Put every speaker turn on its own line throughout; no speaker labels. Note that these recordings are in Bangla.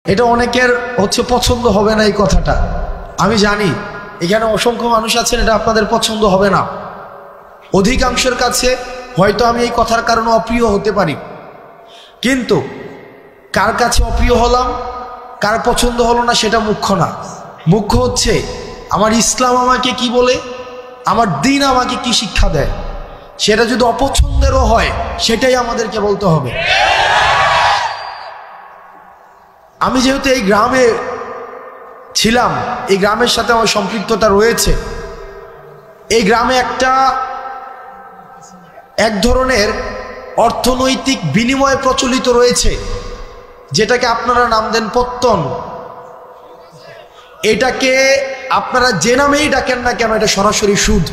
এটা অনেকের হচ্ছে পছন্দ হবে না এই কথাটা, আমি জানি এখানে অসংখ্য মানুষ আছেন এটা আপনাদের পছন্দ হবে না। অধিকাংশের কাছে হয়তো আমি এই কথার কারণে অপ্রিয় হতে পারি, কিন্তু কার কাছে অপ্রিয় হলাম, কার পছন্দ হলো না সেটা মুখ্য না। মুখ্য হচ্ছে আমার ইসলাম আমাকে কি বলে, আমার দ্বীন আমাকে কি শিক্ষা দেয়। সেটা যদি অপছন্দেরও হয় সেটাই আমাদেরকে বলতে হবে। আমি যেহেতু এই গ্রামে ছিলাম, এই গ্রামের সাথে আমার সম্পৃক্ততা রয়েছে। এই গ্রামে এক ধরনের অর্থনৈতিক বিনিময় প্রচলিত রয়েছে, যেটাকে আপনারা নাম দেন পত্তন। এটাকে আপনারা যে নামেই ডাকেন না কেন, এটা সরাসরি সুদ।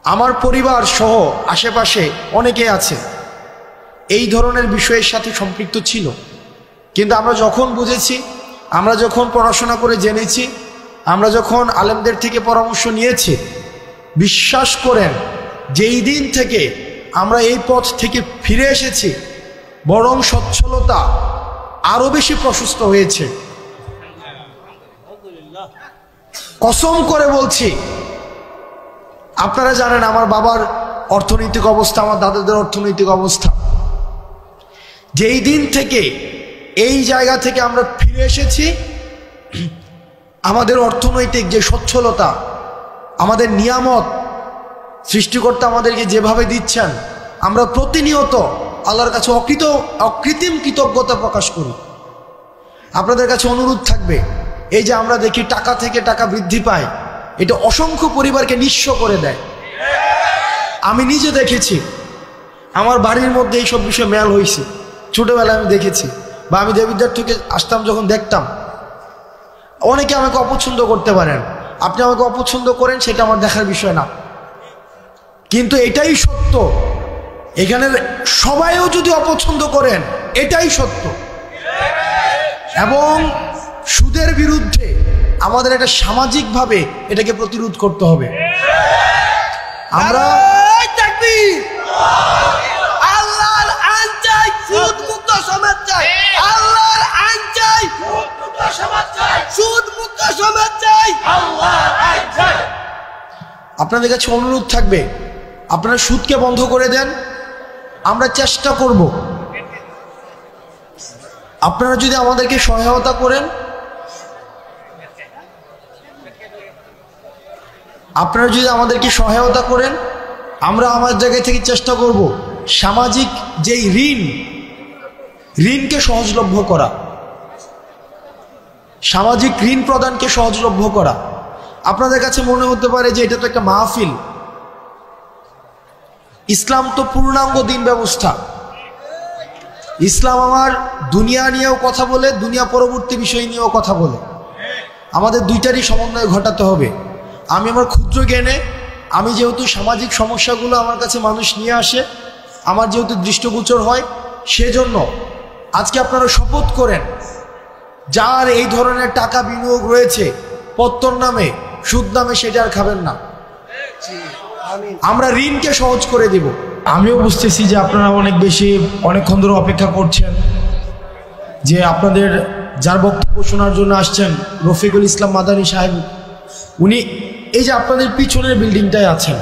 আমার পরিবার সহ আশেপাশে অনেকে আছে এই ধরনের বিষয়ের সাথে সম্পৃক্ত ছিল, কিন্তু আমরা যখন বুঝেছি, আমরা যখন পড়াশোনা করে জেনেছি, আমরা যখন আলেমদের থেকে পরামর্শ নিয়েছি, বিশ্বাস করেন যেই দিন থেকে আমরা এই পথ থেকে ফিরে এসেছি, বরং সচ্ছলতা আরো বেশি প্রশস্ত হয়েছে। কসম করে বলছি, আপনারা জানেন আমার বাবার অর্থনৈতিক অবস্থা, আমার দাদাদের অর্থনৈতিক অবস্থা। যেই দিন থেকে এই জায়গা থেকে আমরা ফিরে এসেছি, আমাদের অর্থনৈতিক যে সচ্ছলতা, আমাদের নিয়ামত সৃষ্টিকর্তা আমাদেরকে যেভাবে দিচ্ছেন, আমরা প্রতিনিয়ত আল্লাহর কাছে অকৃত্রিম কৃতজ্ঞতা প্রকাশ করি। আপনাদের কাছে অনুরোধ থাকবে, এই যে আমরা দেখি টাকা থেকে টাকা বৃদ্ধি পায়, এটা অসংখ্য পরিবারকে নিঃস্ব করে দেয়। আমি নিজে দেখেছি, আমার বাড়ির মধ্যে এইসব বিষয়ে মেল হয়েছে, ছোটবেলায় আমি দেখেছি, বা আমি দেবিদ্বার থেকে আসতাম যখন দেখতাম। অনেকে আমাকে অপছন্দ করতে পারেন, আপনি আমাকে অপছন্দ করেন, সেটা আমার দেখার বিষয় না, কিন্তু এটাই সত্য। এখানের সবাইও যদি অপছন্দ করেন, এটাই সত্য। এবং সুদের বিরুদ্ধে আমাদের এটা সামাজিকভাবে এটাকে প্রতিরোধ করতে হবে। আমরা
আল্লাহর আইন চাই, সুদ মুক্ত সমাজ চাই। আল্লাহর আইন চাই, সুদ মুক্ত সমাজ চাই। সুদ মুক্ত সমাজ চাই, আল্লাহর আইন চাই।
আপনাদের কাছে অনুরোধ থাকবে, আপনারা সুদকে বন্ধ করে দেন, আমরা চেষ্টা করব। আপনারা যদি আমাদেরকে সহায়তা করেন, আমরা আমার জায়গা থেকে চেষ্টা করব সামাজিক যেই ঋণকে সহজলভ্য করা, সামাজিক ঋণ প্রদানকে সহজলভ্য করা। আপনাদের কাছে মনে হতে পারে যে এটা তো একটা মাহফিল। ইসলাম তো পূর্ণাঙ্গ দিন ব্যবস্থা। ইসলাম আমার দুনিয়া নিয়েও কথা বলে, দুনিয়া পরবর্তী বিষয় নিয়েও কথা বলে। আমাদের দুইটারই সমন্বয় ঘটাতে হবে। আমি আমার ক্ষুদ্র জ্ঞানে, আমি যেহেতু সামাজিক সমস্যাগুলো আমার কাছে মানুষ নিয়ে আসে, আমার যেহেতু দৃষ্টিগোচর হয়, সেজন্য আজকে আপনারা শপথ করেন, যার এই ধরনের টাকা বিনিয়োগ রয়েছে পত্তন নামে, সুদ নামে, সেটা আর খাবেন না। আমরা ঋণকে সহজ করে দিব। আমিও বুঝতেছি যে আপনারা অনেকক্ষণ ধরে অপেক্ষা করছেন, যে আপনাদের যার বক্তব্য শোনার জন্য আসছেন, রফিকুল ইসলাম মাদানী সাহেব, উনি এই যে আপনাদের পিছনের বিল্ডিংটায় আছেন,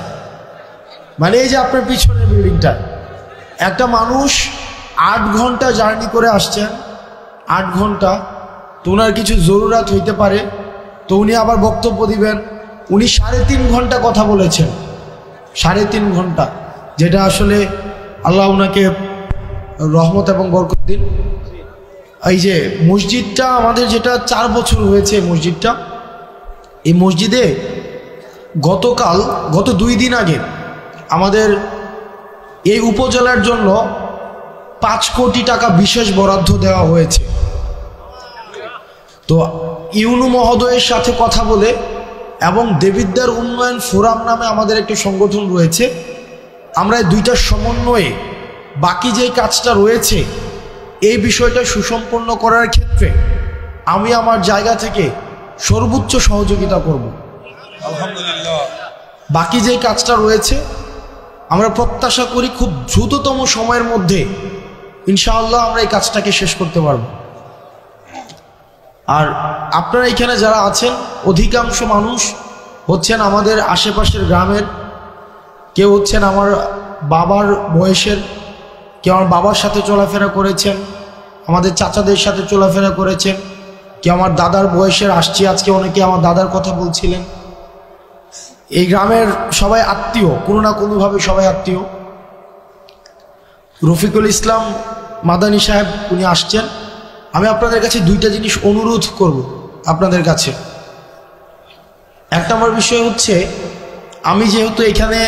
মানে এই যে আপনার পিছনের বিল্ডিংটা, একটা মানুষ 8 ঘন্টা জার্নি করে আসছেন, 8 ঘন্টা, তো ওনার কিছু জরুরত হইতে পারে, তো উনি আবার বক্তব্য দিবেন। উনি 3.5 ঘন্টা কথা বলেছেন, 3.5 ঘন্টা, যেটা আসলে আল্লাহ ওনাকে রহমত এবং বরকত দিন। এই যে মসজিদটা আমাদের, যেটা 4 বছর হয়েছে মসজিদটা, এই মসজিদে গত 2 দিন আগে আমাদের এই উপজেলার জন্য 5 কোটি টাকা বিশেষ বরাদ্দ দেওয়া হয়েছে। তো ইউনু মহোদয়ের সাথে কথা বলে, এবং দেবিদ্বার উন্নয়ন ফোরাম নামে আমাদের একটি সংগঠন রয়েছে, আমরা এই দুইটার সমন্বয়ে বাকি যে কাজটা রয়েছে, এই বিষয়টা সুসম্পন্ন করার ক্ষেত্রে আমি আমার জায়গা থেকে সর্বোচ্চ সহযোগিতা করব। আলহামদুলিল্লাহ। বাকি যে কাজটা রয়েছে আমরা প্রত্যাশা করি খুব দ্রুততম সময়ের মধ্যে ইনশাআল্লাহ আমরা এই কাজটাকে শেষ করতে পারব। আর আপনারা এখানে যারা আছেন অধিকাংশ মানুষ হচ্ছেন আমাদের আশেপাশের গ্রামের, কেউ হচ্ছেন আমার বাবার বয়সের, কেউ আমার বাবার সাথে চলাফেরা করেছেন, আমাদের চাচাদের সাথে চলাফেরা করেছেন, কেউ আমার দাদার বয়সের, আসছি আজকে অনেকে আমার দাদার কথা বলছিলেন। এই গ্রামের সবাই আত্মীয়, কোনো না কোনোভাবে সবাই আত্মীয়। রফিকুল ইসলাম মাদানী সাহেব উনি আসছেন। আমি আপনাদের কাছে দুইটা জিনিস অনুরোধ করব আপনাদের কাছে। এক নম্বর বিষয় হচ্ছে, আমি যেহেতু এখানে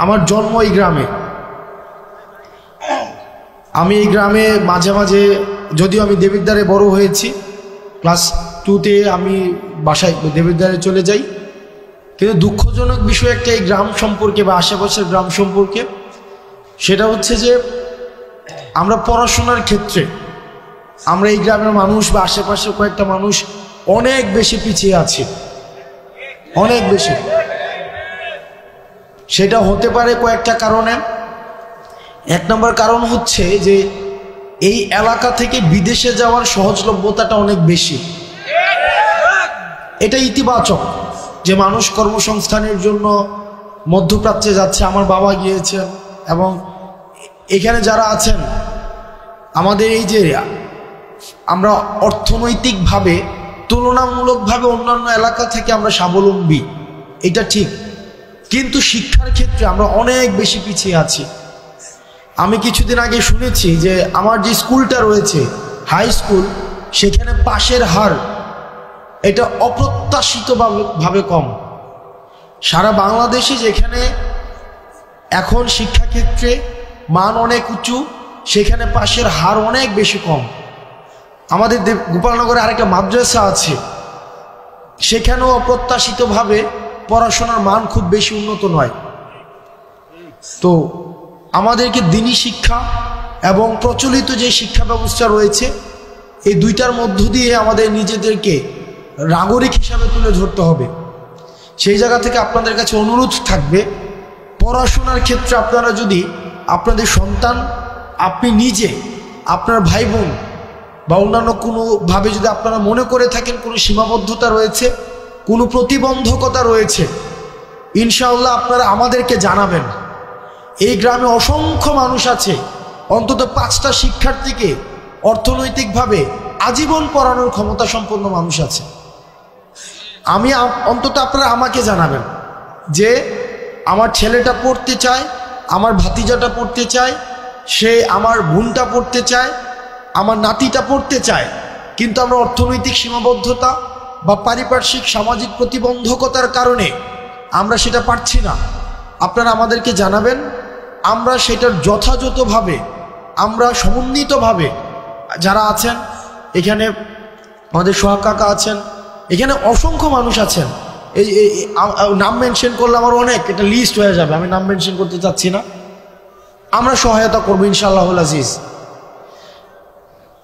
আমার জন্ম এই গ্রামে, আমি এই গ্রামে মাঝে মাঝে, যদিও আমি দেবিদ্বারে বড় হয়েছি, ক্লাস 2তে আমি বাসায় দেবিদ্বারে চলে যাই, কিন্তু দুঃখজনক বিষয় একটা এই গ্রাম সম্পর্কে বা আশেপাশের গ্রাম সম্পর্কে, সেটা হচ্ছে যে আমরা পড়াশোনার ক্ষেত্রে আমরা এই গ্রামের মানুষ বা আশেপাশের কয়েকটা মানুষ অনেক বেশি পিছিয়ে আছি, অনেক বেশি। সেটা হতে পারে কয়েকটা কারণে। এক নম্বর কারণ হচ্ছে যে এই এলাকা থেকে বিদেশে যাওয়ার সহজলভ্যতাটা অনেক বেশি। এটা ইতিবাচক যে মানুষ কর্মসংস্থানের জন্য মধ্যপ্রাচ্যে যাচ্ছে। আমার বাবা গিয়েছেন, এবং এখানে যারা আছেন আমাদের এই যে আমরা অর্থনৈতিকভাবে তুলনামূলকভাবে অন্যান্য এলাকা থেকে আমরা স্বাবলম্বী, এটা ঠিক, কিন্তু শিক্ষার ক্ষেত্রে আমরা অনেক বেশি পিছিয়ে আছি। আমি কিছুদিন আগে শুনেছি যে আমার যে স্কুলটা রয়েছে হাই স্কুল, সেখানে পাশের হার এটা অপ্রত্যাশিতভাবে কম। সারা বাংলাদেশে যেখানে এখন শিক্ষাক্ষেত্রে মান অনেক উঁচু, সেখানে পাশের হার অনেক বেশি কম। আমাদের গোপালনগরে আরেকটা মাদ্রাসা আছে, সেখানেও অপ্রত্যাশিতভাবে পড়াশোনার মান খুব বেশি উন্নত নয়। তো আমাদেরকে দিনী শিক্ষা এবং প্রচলিত যে শিক্ষা ব্যবস্থা রয়েছে, এই দুইটার মধ্য দিয়ে আমাদের নিজেদেরকে নাগরিক হিসাবে তুলে ধরতে হবে। সেই জায়গা থেকে আপনাদের কাছে অনুরোধ থাকবে, পড়াশোনার ক্ষেত্রে আপনারা যদি আপনাদের সন্তান, আপনি নিজে, আপনার ভাই বোন বা অন্যান্য কোনোভাবে যদি আপনারা মনে করে থাকেন কোনো সীমাবদ্ধতা রয়েছে, কোনো প্রতিবন্ধকতা রয়েছে, ইনশাআল্লাহ আপনারা আমাদেরকে জানাবেন। এই গ্রামে অসংখ্য মানুষ আছে, অন্তত 5টা শিক্ষার্থীকে অর্থনৈতিকভাবে আজীবন পড়ানোর ক্ষমতা সম্পন্ন মানুষ আছে। আমি অন্তত আপনারা আমাকে জানাবেন যে আমার ছেলেটা পড়তে চায়, আমার ভাতিজাটা পড়তে চায়, সে আমার বোনটা পড়তে চায়, আমার নাতিটা পড়তে চায়, কিন্তু আমরা অর্থনৈতিক সীমাবদ্ধতা বা পারিপার্শ্বিক সামাজিক প্রতিবন্ধকতার কারণে আমরা সেটা পারছি না। আপনারা আমাদেরকে জানাবেন, আমরা সেটার যথাযথভাবে, আমরা সমন্বিতভাবে, যারা আছেন এখানে, আমাদের সোহাগ কাকা আছেন, এখানে অসংখ্য মানুষ আছেন, এই নাম মেনশন করলে আমার অনেক, এটা লিস্ট হয়ে যাবে, আমি নাম মেনশন করতে চাচ্ছি না। আমরা সহায়তা করবো ইনশাআল্লাহুল আজিজ।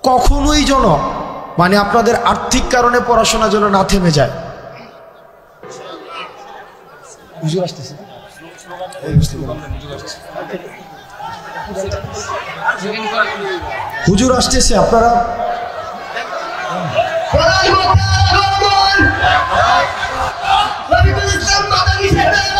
কখনোই যেন মানে আপনাদের আর্থিক কারণে পড়াশোনা যেন না থেমে যায়। হুজুর আসতেছে, আপনারা
রফিকুল ইসলাম মাদানী সাহেবের